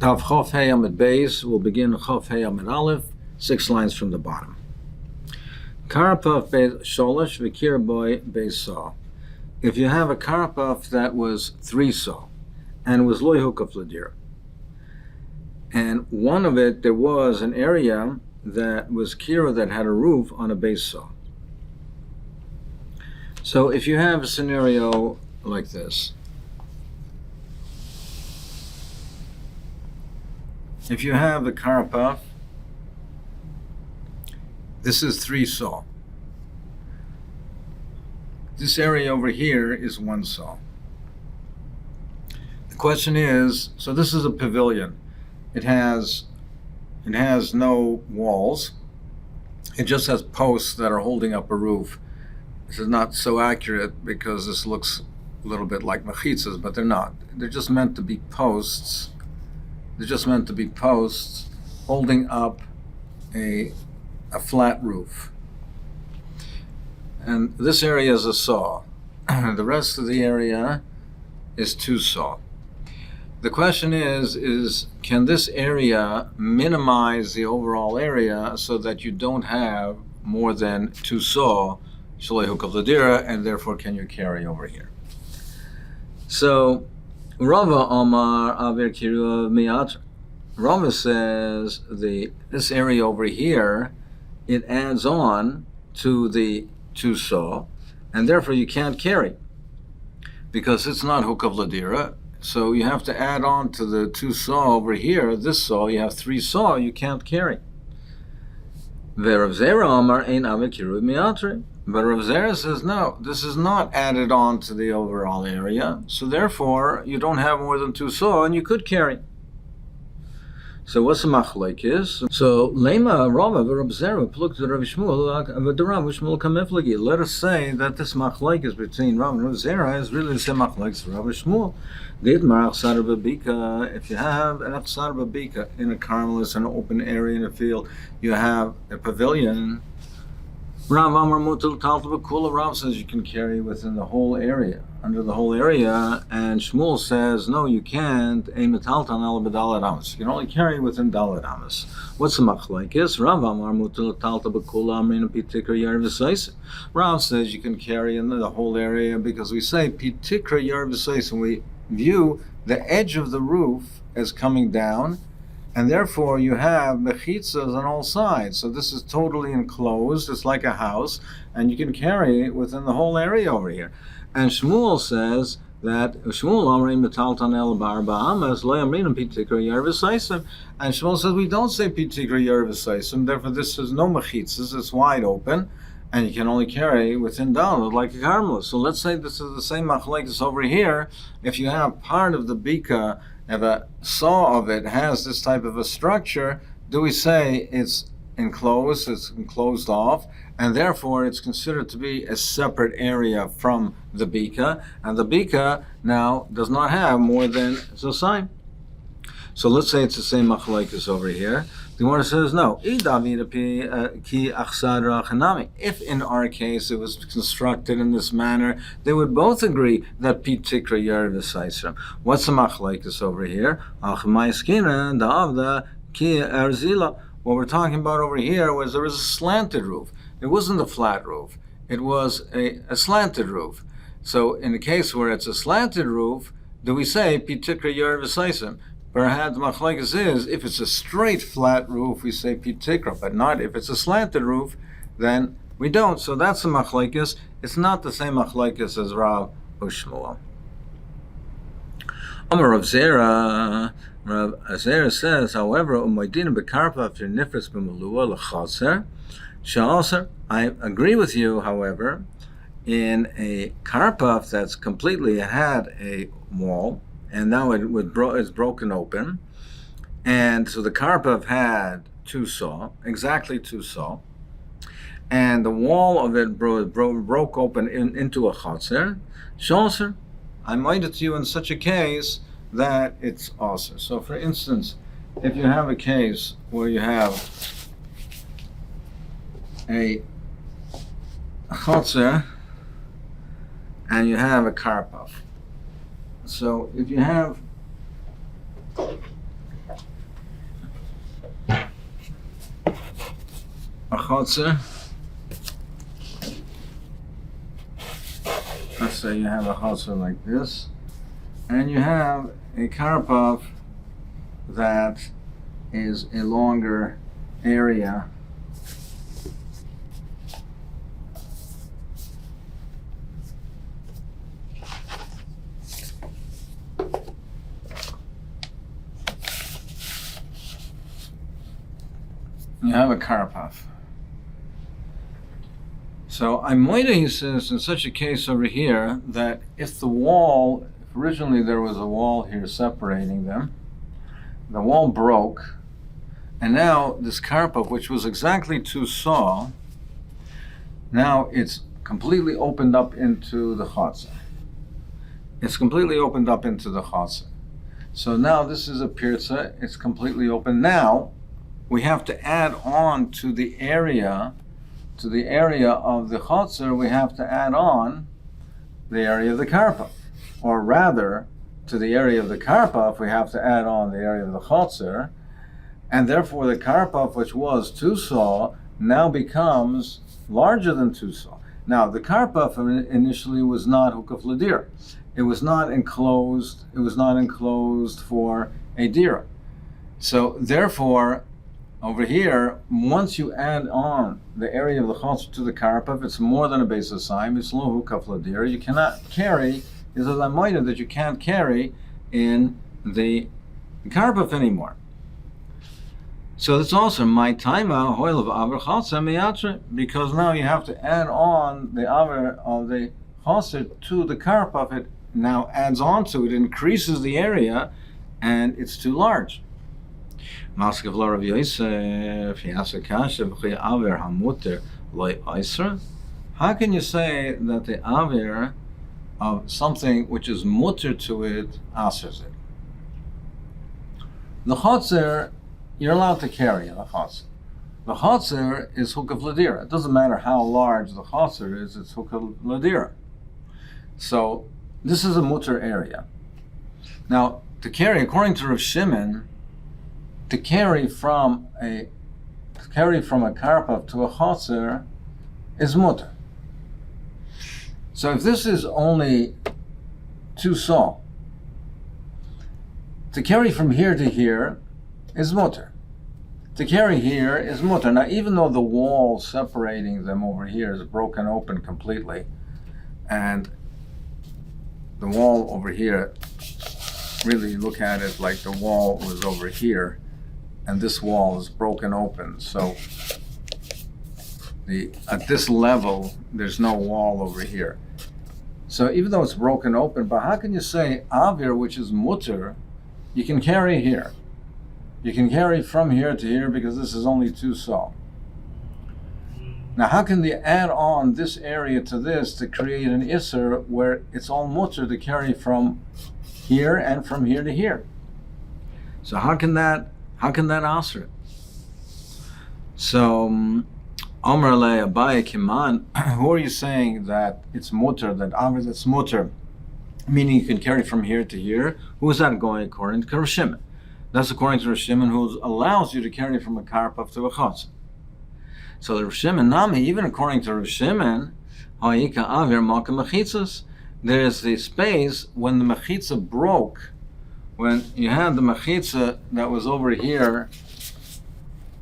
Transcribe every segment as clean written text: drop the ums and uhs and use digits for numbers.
Kaf Chof Hey Amud Beis will begin Chof Hey Amud Aleph, 6 lines from the bottom. Karapaf Beis Sholosh V'Kir Boy Beis Saw. If you have a karapaf that was 3 saw and was loy hukaf ladira, and one of it there was an area that was kira that had a roof on a base saw. So if you have a scenario like this, if you have a karapaf, this is 3 saw. This area over here is 1 saw. The question is, so this is a pavilion. It has no walls. It just has posts that are holding up a roof. This is not so accurate because this looks a little bit like mechitzas, but they're not. They're just meant to be posts. They're just meant to be posts holding up a flat roof. And this area is a saw. The rest of the area is 2 saw. The question is can this area minimize the overall area so that you don't have more than 2 saw, and therefore can you carry over here? So Rava Omar Avir Kiru Miat. Rava says this area over here, it adds on to the 2 saw, and therefore you can't carry because it's not hukav ladira. So you have to add on to the 2 saw over here. This saw, you have 3 saw, you can't carry. Rav Zera Amar ein avir kiru miatri. But Rav Zera says, no, this is not added on to the overall area, so therefore you don't have more than 2 saw and you could carry. So what's the machlek is? So lema Rava v'Rav Zera pluked Rav Shmuel v'Rav Shmuel kamiflagi. Let us say that this machlek is between Rav and Rav Zera is really the same machlek as Rav Shmuel. Did marach sadar b'bika. If you have an achsar b'bika in a carmelis, an open area in a field, you have a pavilion. Rav Amar mutal talta b'kula. Rav says you can carry within the whole area, under the whole area, and Shmuel says no, you can't. Ein metaltan ala b'dalad amas. You can only carry within dalad amas. What's the machlekes? Rav Amar mutal talta b'kula amrin pitikra yar v'sais. Rav says you can carry in the whole area because we say pitikra yar v'sais, and we view the edge of the roof as coming down. And therefore, you have mechitzas on all sides. So this is totally enclosed. It's like a house, and you can carry it within the whole area over here. And Shmuel says that Shmuel amrein metaltan el bar ba'amas lo amrinam pitikra yar v'saisim. And Shmuel says we don't say pitikra yar v'saisim. Therefore, this is no mechitzas. It's wide open, and you can only carry within down like a carmelis. So let's say this is the same machlekes over here. If you have part of the bika, if a saw of it has this type of a structure, do we say it's enclosed, it's enclosed off, and therefore it's considered to be a separate area from the bika, and the bika now does not have more than Zosayim. So let's say it's the same machlekes over here. The Gemara says no. If in our case it was constructed in this manner, they would both agree that pitikra yar v'saisram. What's the machlekes over here? What we're talking about over here was there was a slanted roof. It wasn't a flat roof. It was a slanted roof. So in the case where it's a slanted roof, do we say pitikra yar v'saisram? Perhaps machlekes is if it's a straight flat roof, we say pitikra, but not if it's a slanted roof, then we don't. So that's the machlekes. It's not the same machlekes as Rav Shmuel. Amar Rav Zera. Rav Zera says, however, umaydin bekarpa after nifras b'malua l'chaser sha'aser. I agree with you, however, in a karpaf that's completely had a wall, and now it's broken open, and so the karpav had 2 saw, exactly 2 saw, and the wall of it broke open into a chotzer. Shosser, I might it to you in such a case that it's aser. So, for instance, if you have a case where you have a chotzer and you have a karpav. So if you have a chotzer. Let's say you have a chotzer like this, and you have a karpov that is a longer area. You have a karpov. So Amoida, he says, in such a case over here, that if the wall, if originally there was a wall here separating them, the wall broke, and now this karpov, which was exactly 2 saw, now it's completely opened up into the chotzer. It's completely opened up into the chotzer. So now this is a pirza, it's completely open. Now we have to add on to the area of the chotzer, we have to add on the area of the karpov. Or rather, to the area of the karpov, we have to add on the area of the chotzer, and therefore the karpov, which was 2 saw, now becomes larger than 2 saw. Now, the karpov initially was not hukaf ladir. It was not enclosed for a dira. So therefore, over here, once you add on the area of the chotzer to the karpov, it's more than a base of sign. It's lo hukaf ladir. You cannot carry. Is a lamoida that you can't carry in the karpov anymore. So that's also my timeout hoil of aver chotzer meyatra, because now you have to add on the aver of the chotzer to the karpov. It now adds on to it, increases the area, and it's too large. Maskav la Rav Yosef, he asks a kasha v'chi aver hamuter loy oisra. How can you say that the aver of something which is mutter to it asers it? The chotzer, you're allowed to carry the chotzer. The chotzer is hukaf ladira. It doesn't matter how large the chotzer is, it's hukaf ladira. So this is a mutter area. Now, to carry, according to Rav Shimon, to carry from a karpov to a chotzer is mutter. So if this is only 2 saw, to carry from here to here is mutter. To carry here is mutter. Now, even though the wall separating them over here is broken open completely, and the wall over here, really look at it like the wall was over here, and this wall is broken open. So at this level, there's no wall over here. So even though it's broken open, but how can you say avir, which is mutter, you can carry here? You can carry from here to here because this is only 2 saw. Now, how can they add on this area to this to create an isser where it's all mutter to carry from here and from here to here? So how can that answer it? So Omer le Abaye Kiman, who are you saying that it's mutter, that avir that's mutter, meaning you can carry from here to here? Who is that going according to Rav Shimon? That's according to Rav Shimon, who allows you to carry from a karpov to a chotzer. So the Rav Shimon Nami, even according to Rav Shimon, ha'ika avir malka mechitzas, there's the space when the mechitza broke, when you had the mechitza that was over here,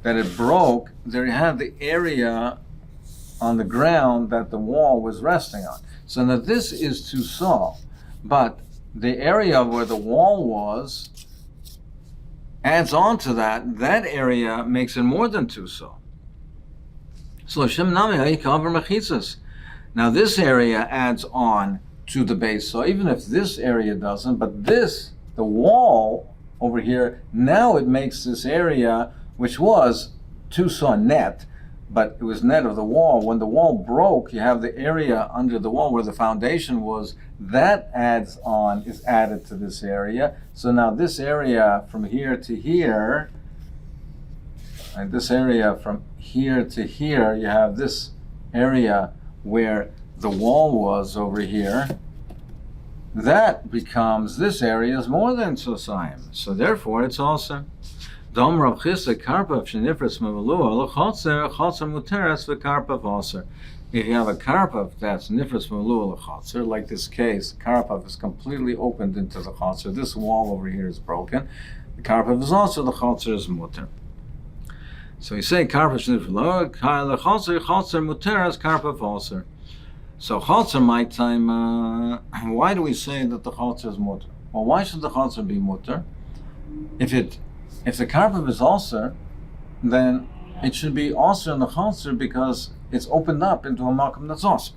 that it broke, there you had the area on the ground that the wall was resting on. So now this is 2 saw, but the area where the wall was adds on to that area makes it more than 2 saw. So now this area adds on to the base saw, even if this area doesn't, but this, the wall over here, now it makes this area, which was 2 saw net, but it was net of the wall. When the wall broke, you have the area under the wall where the foundation was, that is added to this area. So now this area from here to here, and this area from here to here, you have this area where the wall was over here. That becomes, this area is more than Sosayim. So therefore it's also Dom Rav Chisda karpav shenifres memalua lechotzer chotzer muteres v'karpav aser. If you have a karpav that's nifres memalua lechotzer, like this case, karpav is completely opened into the chotzer. This wall over here is broken. The karpav is also the chotzer is muter. So you say karpav shenifres memalua lechotzer chotzer muteres karpav aser. So chotzer my time. Why do we say that the chotzer is muter? Well, why should the chotzer be muter? If the karpav is also, then it should be also in the chotzer because it's opened up into a makom that's also.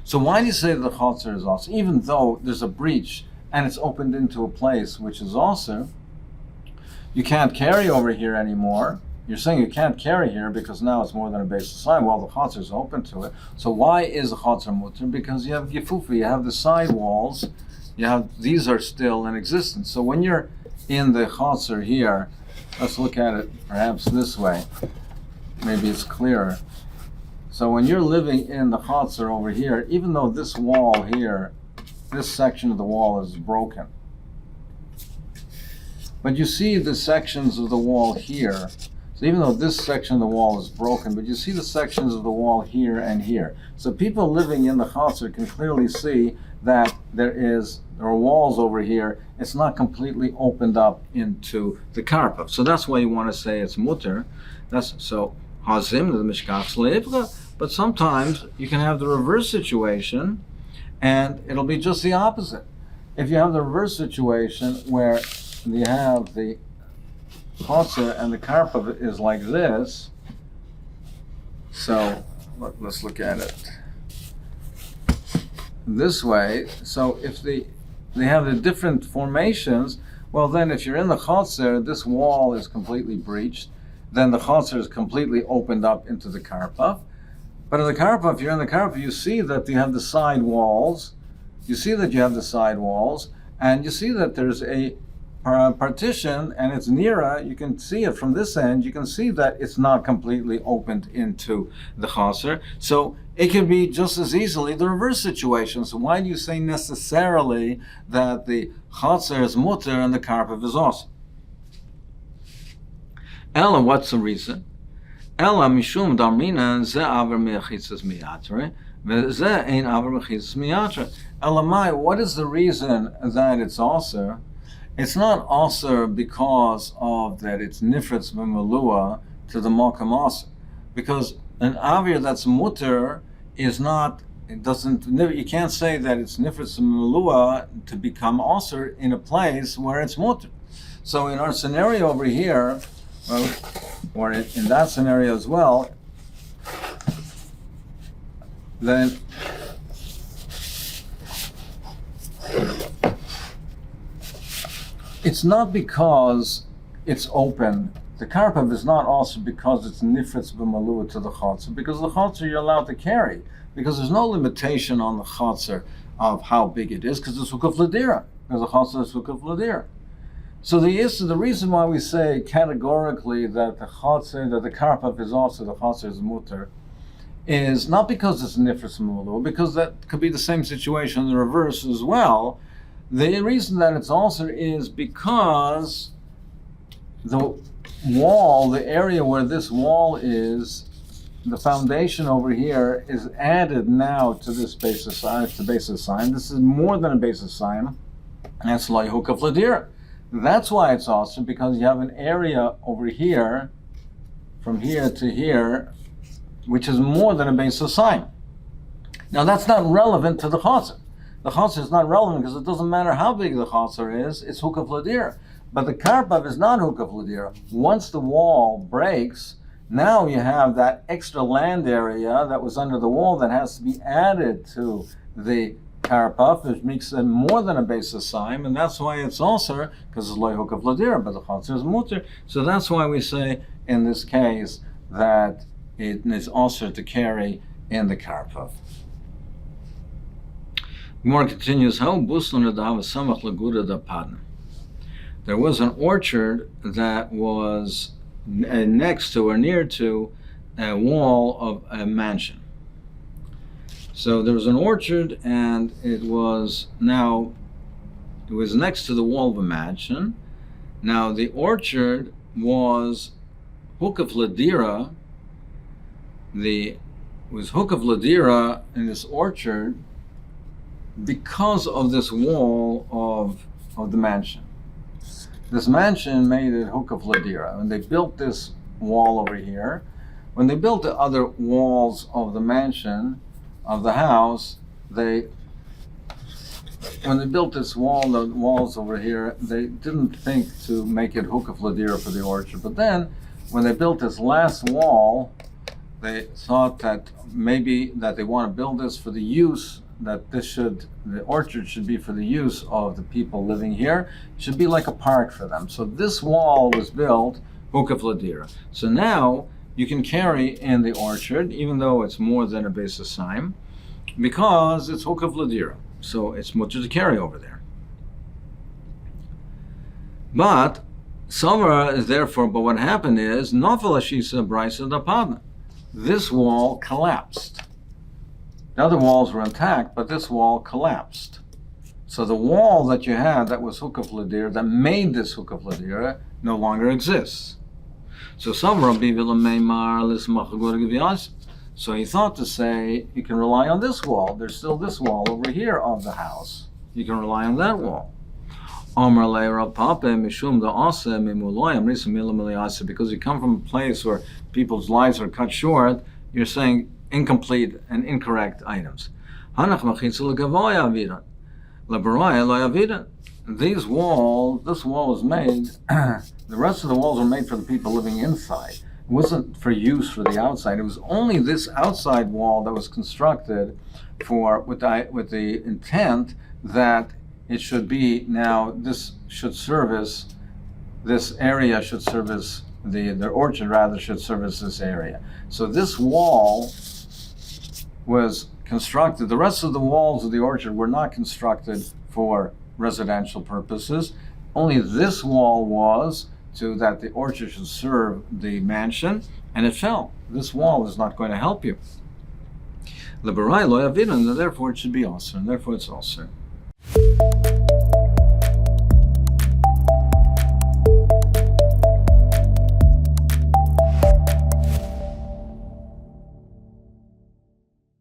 So why do you say the chotzer is also? Even though there's a breach and it's opened into a place which is also, you can't carry over here anymore. You're saying you can't carry here because now it's more than a base sign. Well, the chotzer is open to it. So why is the chotzer mutter? Because you have gefufa, you have the side walls, these are still in existence. So when you're in the chotzer here, let's look at it perhaps this way. Maybe it's clearer. So when you're living in the chotzer over here, even though this wall here, this section of the wall is broken, but you see the sections of the wall here. So even though this section of the wall is broken, but you see the sections of the wall here and here. So people living in the chotzer can clearly see that there are walls over here. It's not completely opened up into the karpav. So that's why you want to say it's mutter. That's so hazim the mishkach leivcha. But sometimes you can have the reverse situation, and it'll be just the opposite. If you have the reverse situation where you have the chotzer and the karpav is like this. So let's look at it this way. So if they have the different formations, well then if you're in the chotzer, this wall is completely breached, then the chotzer is completely opened up into the karpav. But in the karpav, if you're in the karpav, you see that you have the side walls, and you see that there's a partition and it's nearer. You can see it from this end. You can see that it's not completely opened into the chotzer. So it can be just as easily the reverse situation. So why do you say necessarily that the chotzer is mutter and the karpav is also? Ella, what's the reason? Ella mishum darmina ze aver mechitzas miyatre, ze ein aver mechitzas miyatre. Elamai, what is the reason that it's also? It's not also because of that it's nifretz b'melua to the makom also, because an avir that's mutter is not. It doesn't. You can't say that it's nifretz b'melua to become also in a place where it's mutter. So in our scenario over here, or in that scenario as well, then it's not because it's open. The karpav is not also because it's nifretz b'malua to the chotzer, because the chotzer you're allowed to carry, because there's no limitation on the chotzer of how big it is, because it's hukaf l'dira, because the chotzer is hukaf l'dira. So the reason why we say categorically that the chotzer, that the karpav is also the chotzer is mutter, is not because it's nifretz b'malua, because that could be the same situation in the reverse as well. The reason that it's also is because the wall, the area where this wall is, the foundation over here is added now to this basis sign, to basis sign. This is more than a basis sign. That's lo yehukaf l'dira. That's why it's also, because you have an area over here, from here to here, which is more than a basis sign. Now that's not relevant to the chotzer. The chotzer is not relevant because it doesn't matter how big the chotzer is, it's hukaf l'dira. But the karpav is not hukaf l'dira. Once the wall breaks, now you have that extra land area that was under the wall that has to be added to the karpav, which makes it more than a basis sign, and that's why it's also, because it's lo hukaf l'dira, but the chotzer is mutter. So that's why we say in this case that it is also to carry in the karpav. Gemara continues, how buslan adav samach legura da padna. There was an orchard that was next to or near to a wall of a mansion. So there was an orchard, and it was next to the wall of a mansion. Now the orchard was Hukaf Ladira, was Hukaf Ladira in this orchard because of this wall of the mansion. This mansion made it Hukaf Ladira, and they built this wall over here. When they built the other walls of the mansion, of the house, when they built this wall, the walls over here, they didn't think to make it Hukaf Ladira for the orchard. But then, when they built this last wall, they thought that maybe that they want to build this for the use, that the orchard should be for the use of the people living here. It should be like a park for them. So this wall was built Hukaf Ladira. So now you can carry in the orchard, even though it's more than a Beis Hasaim, because it's Hukaf Ladira. So it's mutter to carry over there. But Samara is therefore, but what happened is, Nafal Ashisa Braisa Dapadna. This wall collapsed. The other walls were intact, but this wall collapsed. So the wall that you had that was Hukaf Ladira, that made this Hukaf Ladira, no longer exists. So So he thought to say, you can rely on this wall. There's still this wall over here of the house. You can rely on that wall. Because you come from a place where people's lives are cut short, you're saying incomplete and incorrect items. This wall was made, the rest of the walls were made for the people living inside. It wasn't for use for the outside. It was only this outside wall that was constructed with the intent that it should be now, this area should service, the orchard rather should service this area. So this wall was constructed, the rest of the walls of the orchard were not constructed for residential purposes. Only this wall was so that the orchard should serve the mansion, and it fell. This wall is not going to help you. Therefore it should be also, and therefore it's also.